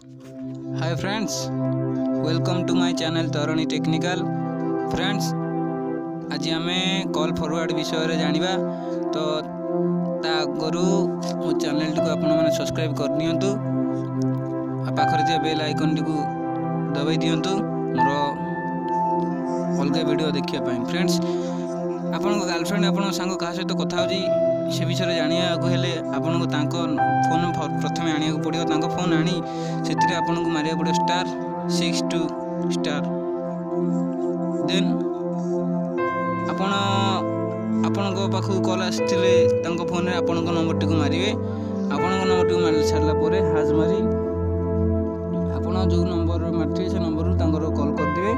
Hi friends, welcome to my channel Tarani technical. Friends, आज आम call forward विषय जानिबा। तो ता आगु मो चैनल टी को आपण माने सब्सक्राइब कर दियंतु आ पाखरे जे बेल आइकन टी को दबाई दियंतु मोर अलग वीडियो देखिया पाई। फ्रेंड्स, आपण गर्लफ्रेंड आपण संग का सहित कथा होजी से विषय जानिया को हेले आपण को तांको फोन प्रथम आनिया को पड़ियो। तांको फोन आनी सेतिरे आपण को मारिया पड़ियो *62* देन आपण को पाखु कॉल आस्तिले तांको फोन रे आपण को नंबर टी को मारिवे। आपण को नंबर टी को मारि छाडला परे हाज मारी आपण जो नंबर मारथिवे से नंबर रु तांको कॉल कर दिवे।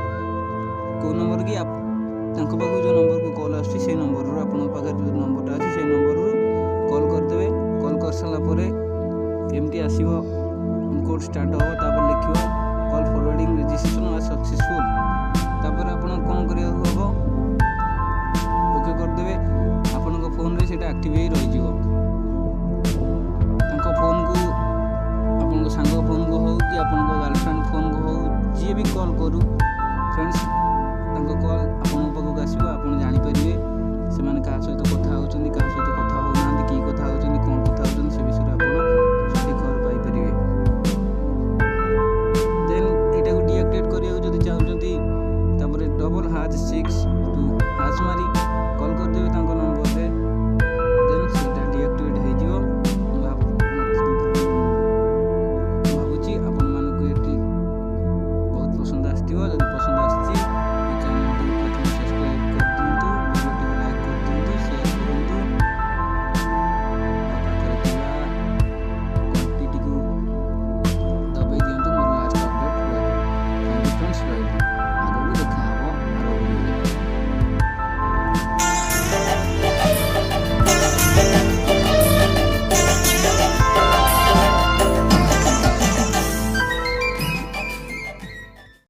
को नंबर की तांको पाखु जो नंबर को कॉल आसी से नंबर रु आपण पाखे जो नंबरटा अछि से नंबर रु कॉल कर देबे। कॉल कर साला परे एमटी आसीबो कोड स्टार्ट हो तापर लिखियो call forwarding registration was successful. तापर आपण कोन करियो होबो ओके कर देबे। आपण को फोन रे सेटा एक्टिव ही रहि जिवो। तांको फोन को आपण को संग फोन को हो कि आपण को गर्लफ्रेंड फोन को हो जे भी कॉल करू फ्रेंड्स तांको कॉल आपण पाखु आसीबो। आपण जानि परिबे से माने का सहित कथा होचंदी का